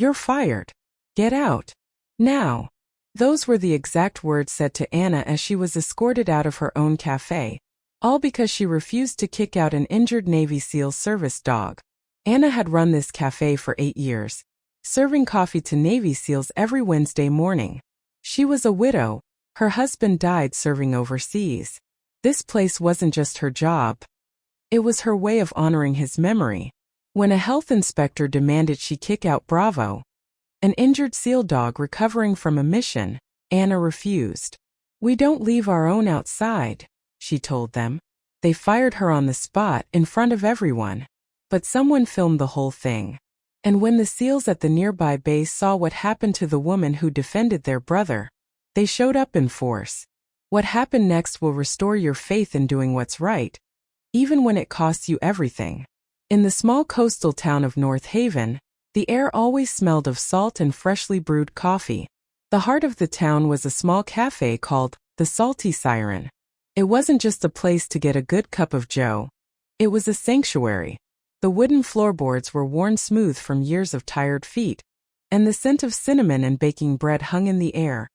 "You're fired. Get out. Now." Those were the exact words said to Anna as she was escorted out of her own cafe, all because she refused to kick out an injured Navy SEAL service dog. Anna had run this cafe for 8 years, serving coffee to Navy SEALs every Wednesday morning. She was a widow. Her husband died serving overseas. This place wasn't just her job. It was her way of honoring his memory. When a health inspector demanded she kick out Bravo, an injured SEAL dog recovering from a mission, Anna refused. "We don't leave our own outside," she told them. They fired her on the spot in front of everyone. But someone filmed the whole thing. And when the SEALs at the nearby base saw what happened to the woman who defended their brother, they showed up in force. What happened next will restore your faith in doing what's right, even when it costs you everything. In the small coastal town of North Haven, the air always smelled of salt and freshly brewed coffee. The heart of the town was a small cafe called the Salty Siren. It wasn't just a place to get a good cup of joe. It was a sanctuary. The wooden floorboards were worn smooth from years of tired feet, and the scent of cinnamon and baking bread hung in the air,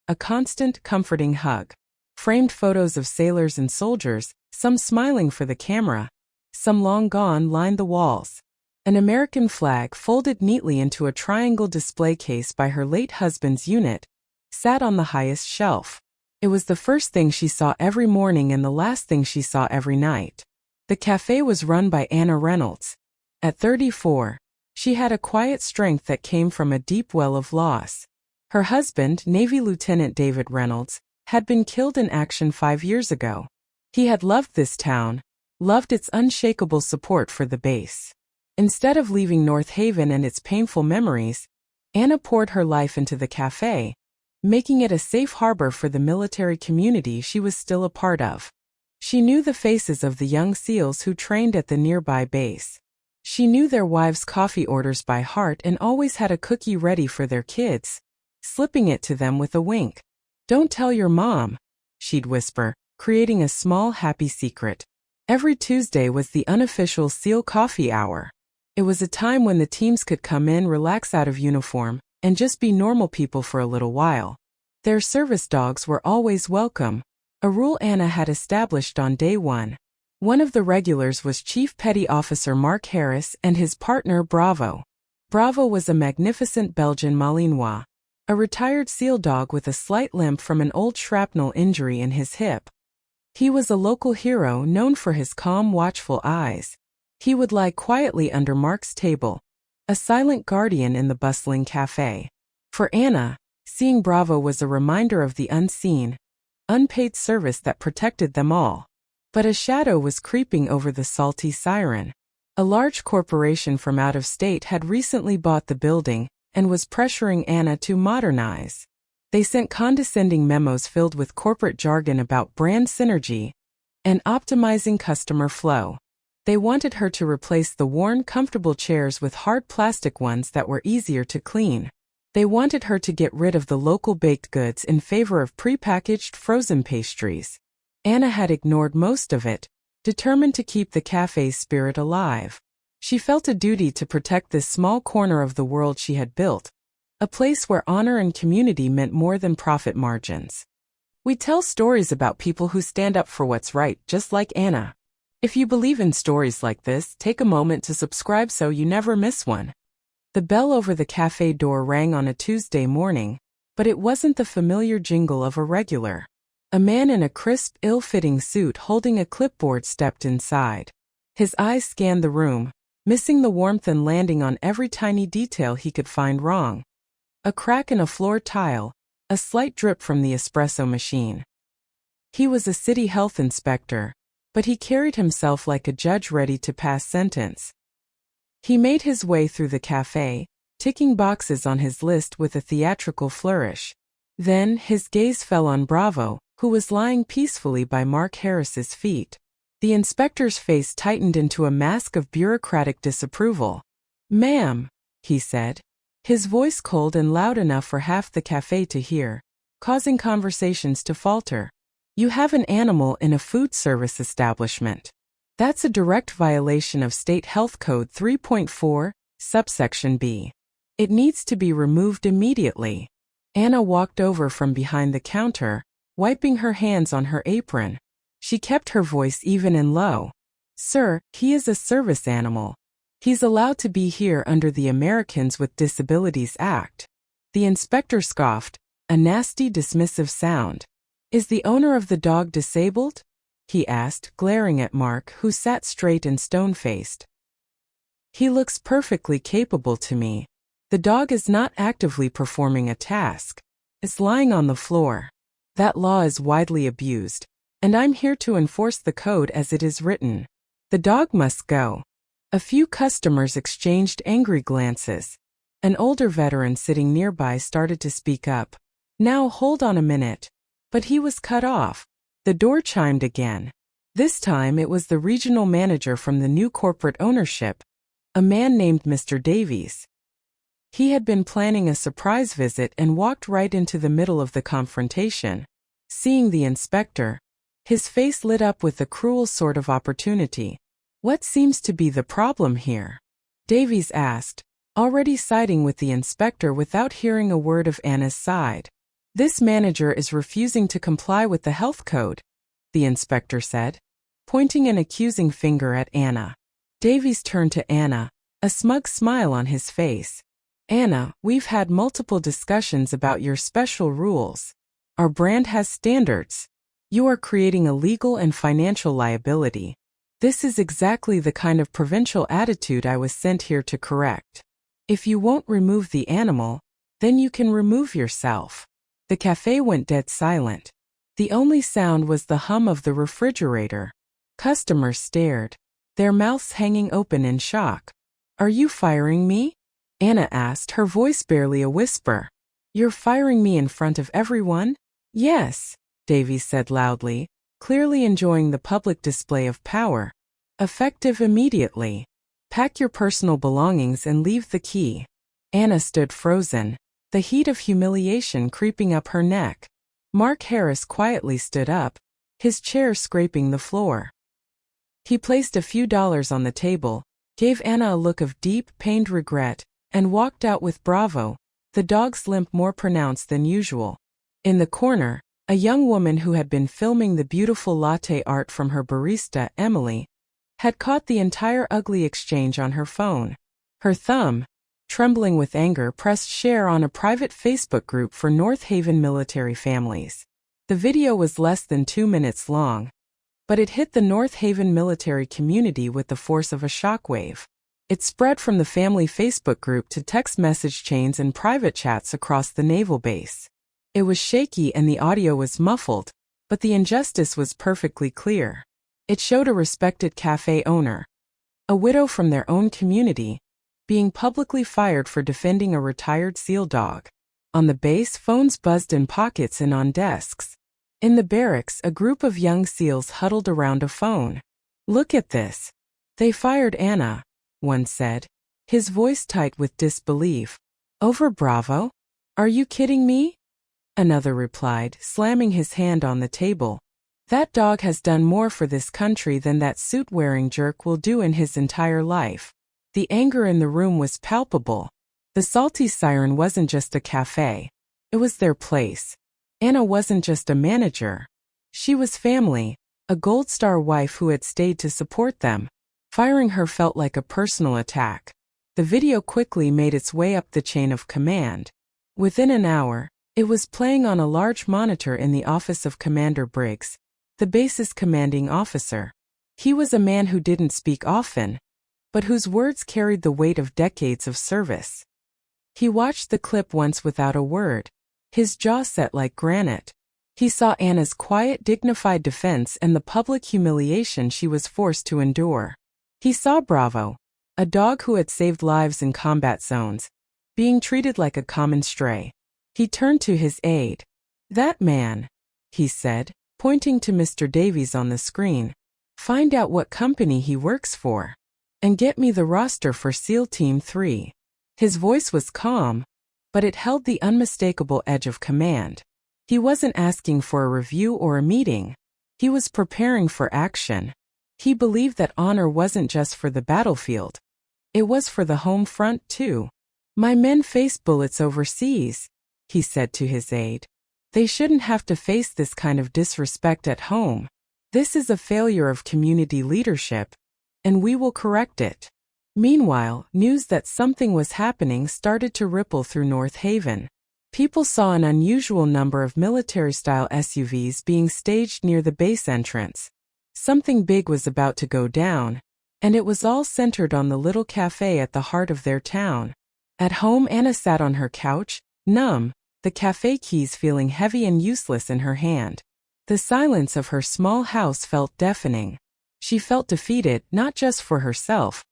a constant, comforting hug. Framed photos of sailors and soldiers, some smiling for the camera, some long gone, lined the walls. An American flag, folded neatly into a triangle display case by her late husband's unit, sat on the highest shelf. It was the first thing she saw every morning and the last thing she saw every night. The cafe was run by Anna Reynolds. At 34, she had a quiet strength that came from a deep well of loss. Her husband, Navy Lieutenant David Reynolds, had been killed in action 5 years ago. He had loved this town, loved its unshakable support for the base. Instead of leaving North Haven and its painful memories, Anna poured her life into the cafe, making it a safe harbor for the military community she was still a part of. She knew the faces of the young SEALs who trained at the nearby base. She knew their wives' coffee orders by heart and always had a cookie ready for their kids, slipping it to them with a wink. "Don't tell your mom," she'd whisper, creating a small happy secret. Every Tuesday was the unofficial SEAL coffee hour. It was a time when the teams could come in, relax out of uniform, and just be normal people for a little while. Their service dogs were always welcome, a rule Anna had established on day one. One of the regulars was Chief Petty Officer Mark Harris and his partner Bravo. Bravo was a magnificent Belgian Malinois, a retired SEAL dog with a slight limp from an old shrapnel injury in his hip. He was a local hero known for his calm, watchful eyes. He would lie quietly under Mark's table, a silent guardian in the bustling cafe. For Anna, seeing Bravo was a reminder of the unseen, unpaid service that protected them all. But a shadow was creeping over the Salty Siren. A large corporation from out of state had recently bought the building and was pressuring Anna to modernize. They sent condescending memos filled with corporate jargon about brand synergy and optimizing customer flow. They wanted her to replace the worn, comfortable chairs with hard plastic ones that were easier to clean. They wanted her to get rid of the local baked goods in favor of prepackaged frozen pastries. Anna had ignored most of it, determined to keep the cafe's spirit alive. She felt a duty to protect this small corner of the world she had built, a place where honor and community meant more than profit margins. We tell stories about people who stand up for what's right, just like Anna. If you believe in stories like this, take a moment to subscribe so you never miss one. The bell over the cafe door rang on a Tuesday morning, but it wasn't the familiar jingle of a regular. A man in a crisp, ill-fitting suit holding a clipboard stepped inside. His eyes scanned the room, missing the warmth and landing on every tiny detail he could find wrong. A crack in a floor tile, a slight drip from the espresso machine. He was a city health inspector, but he carried himself like a judge ready to pass sentence. He made his way through the cafe, ticking boxes on his list with a theatrical flourish. Then his gaze fell on Bravo, who was lying peacefully by Mark Harris's feet. The inspector's face tightened into a mask of bureaucratic disapproval. "Ma'am," he said, his voice cold and loud enough for half the cafe to hear, causing conversations to falter. "You have an animal in a food service establishment. That's a direct violation of State Health Code 3.4, subsection B. It needs to be removed immediately. Anna walked over from behind the counter, wiping her hands on her apron. She kept her voice even and low. Sir, he is a service animal. He's allowed to be here under the Americans with Disabilities Act. The inspector scoffed, a nasty dismissive sound. Is the owner of the dog disabled? He asked, glaring at Mark, who sat straight and stone-faced. He looks perfectly capable to me. The dog is not actively performing a task. It's lying on the floor. That law is widely abused, and I'm here to enforce the code as it is written. The dog must go. A few customers exchanged angry glances. An older veteran sitting nearby started to speak up. Now hold on a minute. But he was cut off. The door chimed again. This time it was the regional manager from the new corporate ownership, a man named Mr. Davies. He had been planning a surprise visit and walked right into the middle of the confrontation. Seeing the inspector, his face lit up with a cruel sort of opportunity. What seems to be the problem here? Davies asked, already siding with the inspector without hearing a word of Anna's side. This manager is refusing to comply with the health code, the inspector said, pointing an accusing finger at Anna. Davies turned to Anna, a smug smile on his face. Anna, we've had multiple discussions about your special rules. Our brand has standards. You are creating a legal and financial liability. This is exactly the kind of provincial attitude I was sent here to correct. If you won't remove the animal, then you can remove yourself. The cafe went dead silent. The only sound was the hum of the refrigerator. Customers stared, their mouths hanging open in shock. Are you firing me? Anna asked, her voice barely a whisper. You're firing me in front of everyone? Yes, Davies said loudly, clearly enjoying the public display of power. Effective immediately. Pack your personal belongings and leave the key. Anna stood frozen, the heat of humiliation creeping up her neck. Mark Harris quietly stood up, his chair scraping the floor. He placed a few dollars on the table, gave Anna a look of deep, pained regret, and walked out with Bravo, the dog's limp more pronounced than usual. In the corner, a young woman who had been filming the beautiful latte art from her barista, Emily, had caught the entire ugly exchange on her phone. Her thumb, trembling with anger, pressed share on a private Facebook group for North Haven military families. The video was less than 2 minutes long, but it hit the North Haven military community with the force of a shockwave. It spread from the family Facebook group to text message chains and private chats across the naval base. It was shaky and the audio was muffled, but the injustice was perfectly clear. It showed a respected cafe owner, a widow from their own community, being publicly fired for defending a retired SEAL dog. On the base, phones buzzed in pockets and on desks. In the barracks, a group of young SEALs huddled around a phone. Look at this. They fired Anna, one said, his voice tight with disbelief. Over Bravo? Are you kidding me? Another replied, slamming his hand on the table. That dog has done more for this country than that suit-wearing jerk will do in his entire life. The anger in the room was palpable. The salty siren wasn't just a cafe. It was their place. Anna wasn't just a manager. She was family, a Gold Star wife who had stayed to support them. Firing her felt like a personal attack. The video quickly made its way up the chain of command. Within an hour, it was playing on a large monitor in the office of Commander Briggs, the base's commanding officer. He was a man who didn't speak often, but whose words carried the weight of decades of service. He watched the clip once without a word, his jaw set like granite. He saw Anna's quiet, dignified defense and the public humiliation she was forced to endure. He saw Bravo, a dog who had saved lives in combat zones, being treated like a common stray. He turned to his aide. That man, he said, pointing to Mr. Davies on the screen. Find out what company he works for. And get me the roster for SEAL Team 3. His voice was calm, but it held the unmistakable edge of command. He wasn't asking for a review or a meeting. He was preparing for action. He believed that honor wasn't just for the battlefield. It was for the home front too. My men face bullets overseas, he said to his aide. They shouldn't have to face this kind of disrespect at home. This is a failure of community leadership, and we will correct it. Meanwhile, news that something was happening started to ripple through North Haven. People saw an unusual number of military-style SUVs being staged near the base entrance. Something big was about to go down, and it was all centered on the little cafe at the heart of their town. At home, Anna sat on her couch, numb, the cafe keys feeling heavy and useless in her hand. The silence of her small house felt deafening. She felt defeated not just for herself,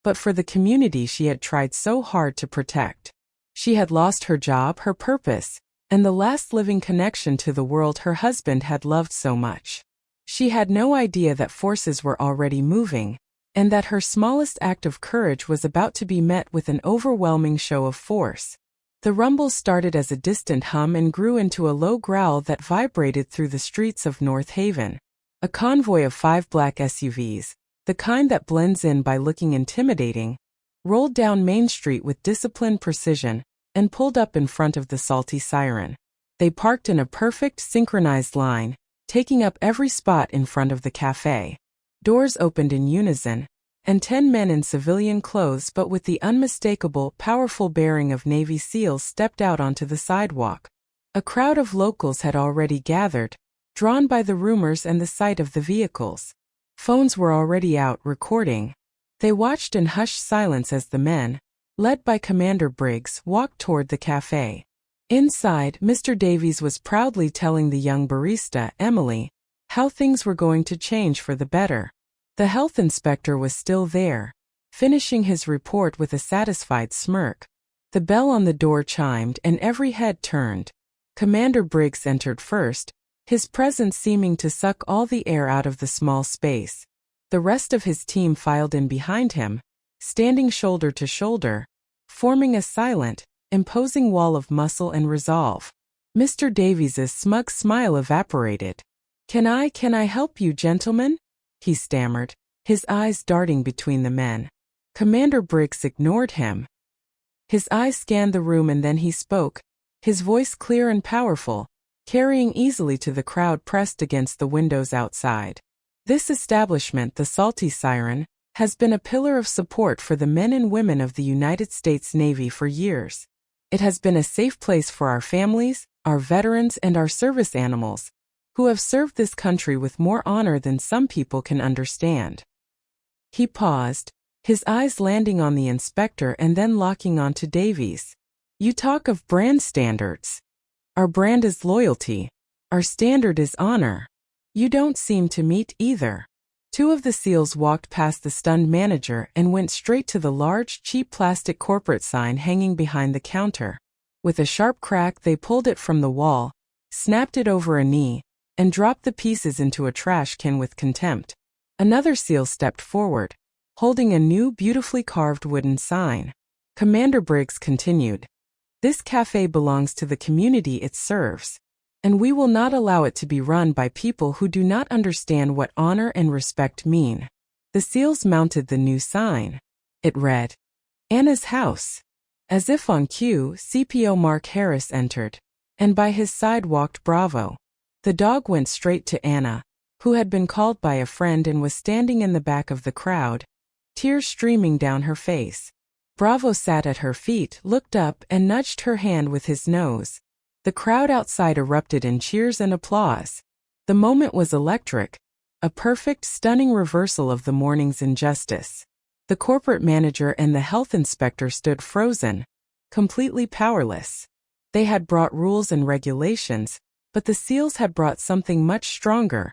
but for the community she had tried so hard to protect. She had lost her job, her purpose, and the last living connection to the world her husband had loved so much. She had no idea that forces were already moving, and that her smallest act of courage was about to be met with an overwhelming show of force. The rumble started as a distant hum and grew into a low growl that vibrated through the streets of North Haven. A convoy of 5 black SUVs, the kind that blends in by looking intimidating, rolled down Main Street with disciplined precision and pulled up in front of the Salty Siren. They parked in a perfect synchronized line, taking up every spot in front of the cafe. Doors opened in unison, and 10 men in civilian clothes but with the unmistakable, powerful bearing of Navy SEALs stepped out onto the sidewalk. A crowd of locals had already gathered, drawn by the rumors and the sight of the vehicles. Phones were already out recording. They watched in hushed silence as the men, led by Commander Briggs, walked toward the cafe. Inside, Mr. Davies was proudly telling the young barista, Emily, how things were going to change for the better. The health inspector was still there, finishing his report with a satisfied smirk. The bell on the door chimed and every head turned. Commander Briggs entered first, his presence seeming to suck all the air out of the small space. The rest of his team filed in behind him, standing shoulder to shoulder, forming a silent, imposing wall of muscle and resolve. Mr. Davies's smug smile evaporated. Can I help you, gentlemen?" he stammered, his eyes darting between the men. Commander Briggs ignored him. His eyes scanned the room and then he spoke, his voice clear and powerful, carrying easily to the crowd pressed against the windows outside. "This establishment, the Salty Siren, has been a pillar of support for the men and women of the United States Navy for years. It has been a safe place for our families, our veterans, and our service animals, who have served this country with more honor than some people can understand." He paused, his eyes landing on the inspector and then locking onto Davies. "You talk of brand standards. Our brand is loyalty. Our standard is honor. You don't seem to meet either." 2 of the SEALs walked past the stunned manager and went straight to the large, cheap plastic corporate sign hanging behind the counter. With a sharp crack, they pulled it from the wall, snapped it over a knee, and dropped the pieces into a trash can with contempt. Another SEAL stepped forward, holding a new, beautifully carved wooden sign. Commander Briggs continued, "This cafe belongs to the community it serves, and we will not allow it to be run by people who do not understand what honor and respect mean." The SEALs mounted the new sign. It read, "Anna's House." As if on cue, CPO Mark Harris entered, and by his side walked Bravo. The dog went straight to Anna, who had been called by a friend and was standing in the back of the crowd, tears streaming down her face. Bravo sat at her feet, looked up, and nudged her hand with his nose. The crowd outside erupted in cheers and applause. The moment was electric, a perfect, stunning reversal of the morning's injustice. The corporate manager and the health inspector stood frozen, completely powerless. They had brought rules and regulations, but the SEALs had brought something much stronger: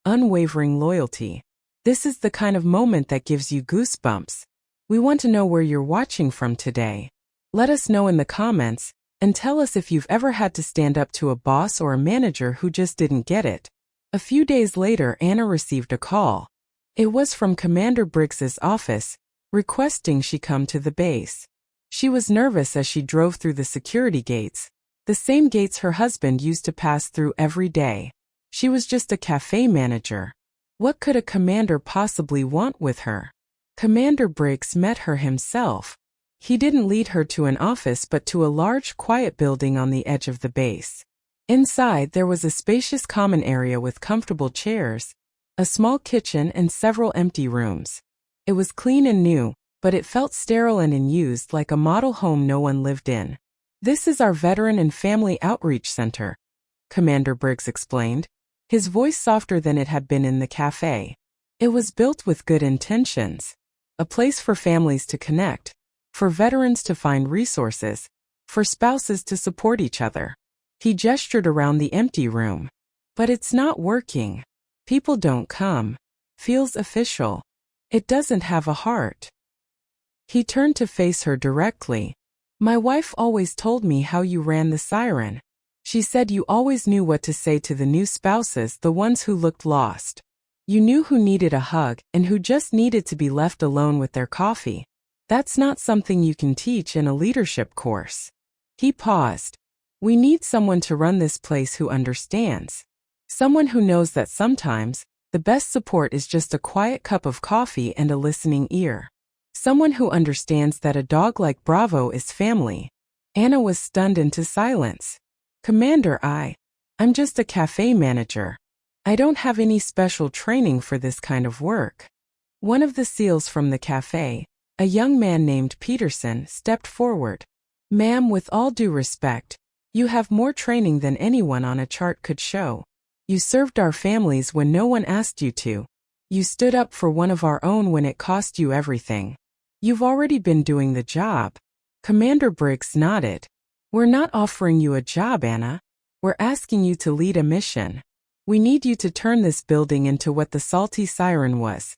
unwavering loyalty. This is the kind of moment that gives you goosebumps. We want to know where you're watching from today. Let us know in the comments, and tell us if you've ever had to stand up to a boss or a manager who just didn't get it. A few days later, Anna received a call. It was from Commander Briggs's office, requesting she come to the base. She was nervous as she drove through the security gates, the same gates her husband used to pass through every day. She was just a cafe manager. What could a commander possibly want with her? Commander Briggs met her himself. He didn't lead her to an office but to a large, quiet building on the edge of the base. Inside, there was a spacious common area with comfortable chairs, a small kitchen and several empty rooms. It was clean and new, but it felt sterile and unused, like a model home no one lived in. "This is our Veteran and Family Outreach Center," Commander Briggs explained, his voice softer than it had been in the cafe. "It was built with good intentions. A place for families to connect, for veterans to find resources, for spouses to support each other." He gestured around the empty room. "But it's not working. People don't come. Feels official. It doesn't have a heart." He turned to face her directly. "My wife always told me how you ran the siren. She said you always knew what to say to the new spouses, the ones who looked lost. You knew who needed a hug and who just needed to be left alone with their coffee. That's not something you can teach in a leadership course." He paused. "We need someone to run this place who understands. Someone who knows that sometimes, the best support is just a quiet cup of coffee and a listening ear. Someone who understands that a dog like Bravo is family." Anna was stunned into silence. "Commander, I'm just a cafe manager. I don't have any special training for this kind of work." One of the SEALs from the cafe, a young man named Peterson, stepped forward. "Ma'am, with all due respect, you have more training than anyone on a chart could show. You served our families when no one asked you to. You stood up for one of our own when it cost you everything. You've already been doing the job." Commander Briggs nodded. "We're not offering you a job, Anna. We're asking you to lead a mission. We need you to turn this building into what the Salty Siren was.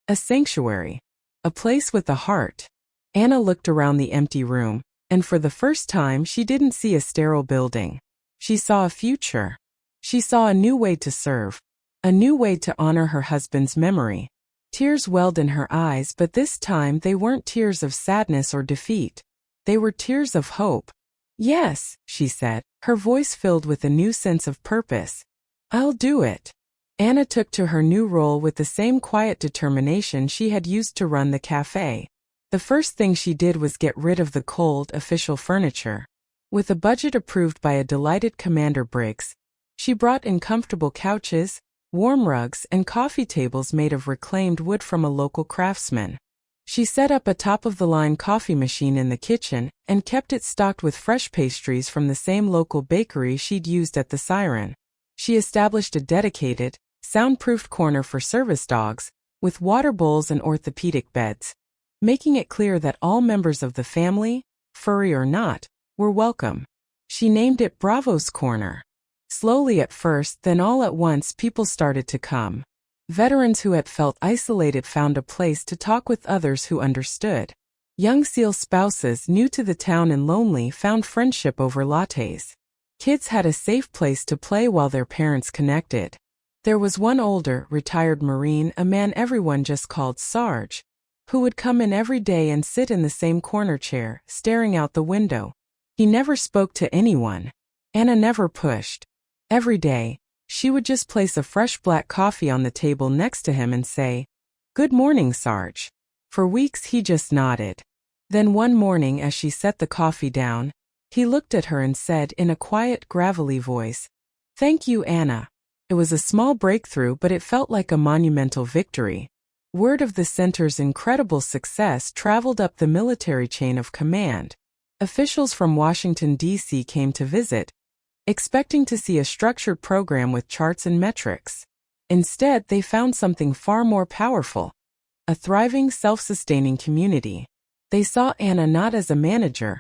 A sanctuary. A place with a heart." Anna looked around the empty room, and for the first time she didn't see a sterile building. She saw a future. She saw a new way to serve, a new way to honor her husband's memory. Tears welled in her eyes, but this time they weren't tears of sadness or defeat. They were tears of hope. "Yes," she said, her voice filled with a new sense of purpose. "I'll do it." Anna took to her new role with the same quiet determination she had used to run the cafe. The first thing she did was get rid of the cold, official furniture. With a budget approved by a delighted Commander Briggs, she brought in comfortable couches, warm rugs, and coffee tables made of reclaimed wood from a local craftsman. She set up a top-of-the-line coffee machine in the kitchen and kept it stocked with fresh pastries from the same local bakery she'd used at the Siren. She established a dedicated, soundproofed corner for service dogs, with water bowls and orthopedic beds, making it clear that all members of the family, furry or not, were welcome. She named it Bravo's Corner. Slowly at first, then all at once, people started to come. Veterans who had felt isolated found a place to talk with others who understood. Young SEAL spouses new to the town and lonely found friendship over lattes. Kids had a safe place to play while their parents connected. There was one older, retired Marine, a man everyone just called Sarge, who would come in every day and sit in the same corner chair, staring out the window. He never spoke to anyone. Anna never pushed. Every day, she would just place a fresh black coffee on the table next to him and say, "Good morning, Sarge." For weeks he just nodded. Then one morning as she set the coffee down, he looked at her and said in a quiet, gravelly voice, "Thank you, Anna." It was a small breakthrough, but it felt like a monumental victory. Word of the center's incredible success traveled up the military chain of command. Officials from Washington, D.C. came to visit, expecting to see a structured program with charts and metrics. Instead, they found something far more powerful: a thriving, self-sustaining community. They saw Anna not as a manager,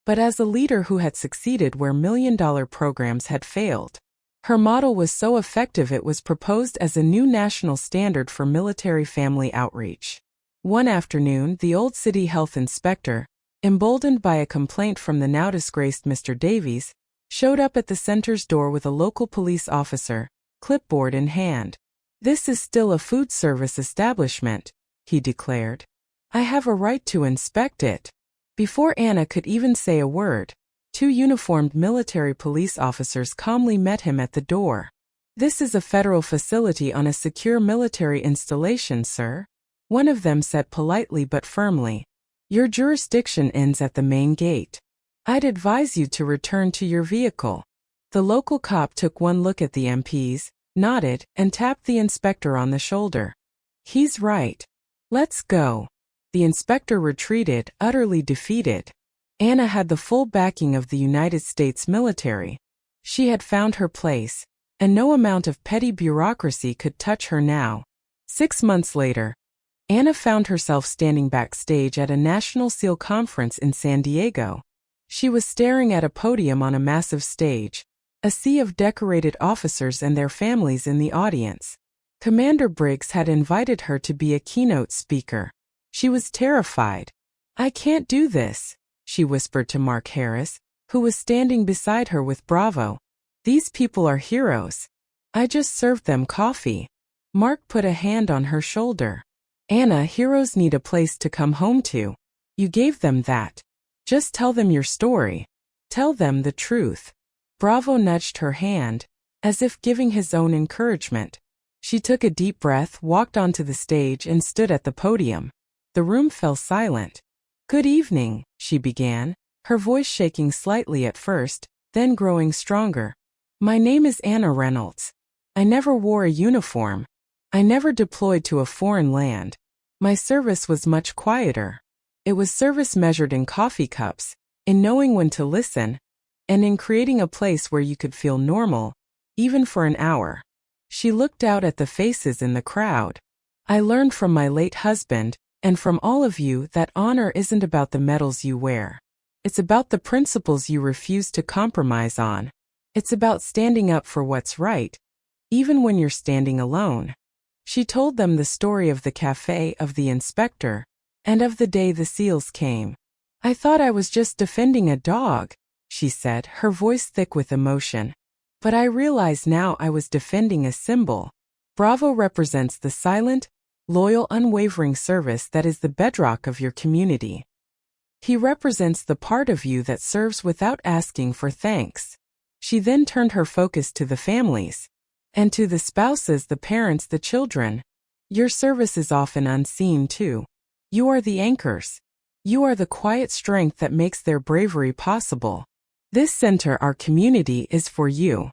but as a leader who had succeeded where million-dollar programs had failed. Her model was so effective it was proposed as a new national standard for military family outreach. One afternoon, the old city health inspector, emboldened by a complaint from the now disgraced Mr. Davies, showed up at the center's door with a local police officer, clipboard in hand. "This is still a food service establishment," he declared. "I have a right to inspect it." Before Anna could even say a word, two uniformed military police officers calmly met him at the door. "This is a federal facility on a secure military installation, sir," one of them said politely but firmly. Your jurisdiction ends at the main gate. I'd advise you to return to your vehicle. The local cop took one look at the MPs, nodded, and tapped the inspector on the shoulder. He's right. Let's go. The inspector retreated, utterly defeated. Anna had the full backing of the United States military. She had found her place, and no amount of petty bureaucracy could touch her now. 6 months later, Anna found herself standing backstage at a National SEAL conference in San Diego. She was staring at a podium on a massive stage, a sea of decorated officers and their families in the audience. Commander Briggs had invited her to be a keynote speaker. She was terrified. I can't do this, she whispered to Mark Harris, who was standing beside her with Bravo. These people are heroes. I just served them coffee. Mark put a hand on her shoulder. Anna, heroes need a place to come home to. You gave them that. Just tell them your story. Tell them the truth. Bravo nudged her hand, as if giving his own encouragement. She took a deep breath, walked onto the stage, and stood at the podium. The room fell silent. Good evening, she began, her voice shaking slightly at first, then growing stronger. My name is Anna Reynolds. I never wore a uniform. I never deployed to a foreign land. My service was much quieter. It was service measured in coffee cups, in knowing when to listen, and in creating a place where you could feel normal, even for an hour. She looked out at the faces in the crowd. I learned from my late husband, and from all of you, that honor isn't about the medals you wear. It's about the principles you refuse to compromise on. It's about standing up for what's right, even when you're standing alone. She told them the story of the cafe, of the inspector, and of the day the SEALs came. I thought I was just defending a dog, she said, her voice thick with emotion. But I realize now I was defending a symbol. Bravo represents the silent, loyal, unwavering service that is the bedrock of your community. He represents the part of you that serves without asking for thanks. She then turned her focus to the families. And to the spouses, the parents, the children. Your service is often unseen too. You are the anchors. You are the quiet strength that makes their bravery possible. This center, our community, is for you.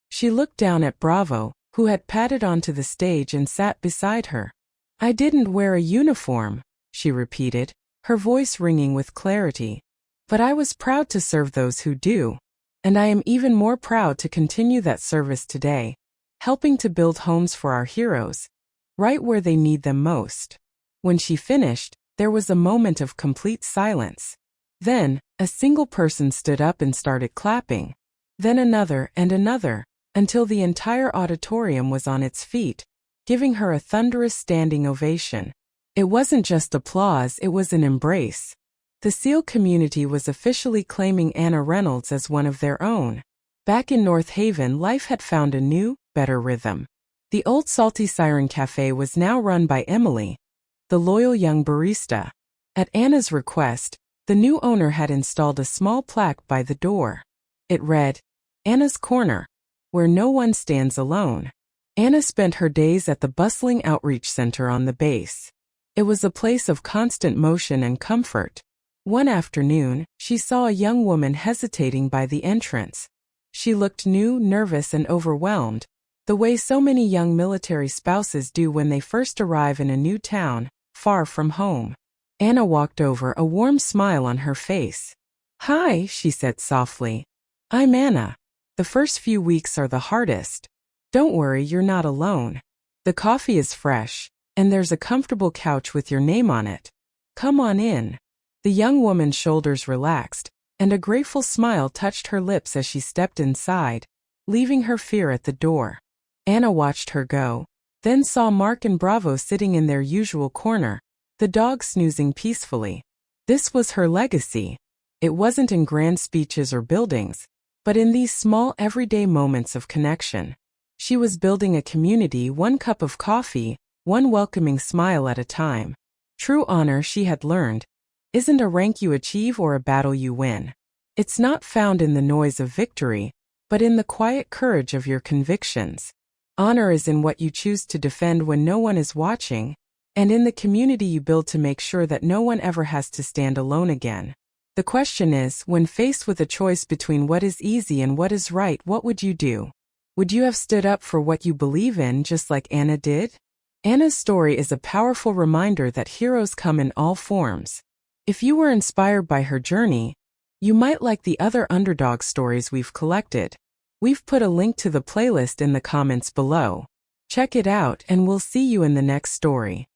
She looked down at Bravo, who had padded onto the stage and sat beside her. I didn't wear a uniform, she repeated, her voice ringing with clarity. But I was proud to serve those who do. And I am even more proud to continue that service today, helping to build homes for our heroes, right where they need them most. When she finished, there was a moment of complete silence. Then, a single person stood up and started clapping. Then another and another, until the entire auditorium was on its feet, giving her a thunderous standing ovation. It wasn't just applause, it was an embrace. The SEAL community was officially claiming Anna Reynolds as one of their own. Back in North Haven, life had found a new, better rhythm. The old Salty Siren Café was now run by Emily, the loyal young barista. At Anna's request, the new owner had installed a small plaque by the door. It read, Anna's Corner, where no one stands alone. Anna spent her days at the bustling outreach center on the base. It was a place of constant motion and comfort. One afternoon, she saw a young woman hesitating by the entrance. She looked new, nervous, and overwhelmed, the way so many young military spouses do when they first arrive in a new town, far from home. Anna walked over, a warm smile on her face. Hi, she said softly. I'm Anna. The first few weeks are the hardest. Don't worry, you're not alone. The coffee is fresh, and there's a comfortable couch with your name on it. Come on in. The young woman's shoulders relaxed, and a grateful smile touched her lips as she stepped inside, leaving her fear at the door. Anna watched her go, then saw Mark and Bravo sitting in their usual corner, the dog snoozing peacefully. This was her legacy. It wasn't in grand speeches or buildings, but in these small everyday moments of connection. She was building a community, one cup of coffee, one welcoming smile at a time. True honor, she had learned, isn't a rank you achieve or a battle you win. It's not found in the noise of victory, but in the quiet courage of your convictions. Honor is in what you choose to defend when no one is watching, and in the community you build to make sure that no one ever has to stand alone again. The question is, when faced with a choice between what is easy and what is right, what would you do? Would you have stood up for what you believe in just like Anna did? Anna's story is a powerful reminder that heroes come in all forms. If you were inspired by her journey, you might like the other underdog stories we've collected. We've put a link to the playlist in the comments below. Check it out and we'll see you in the next story.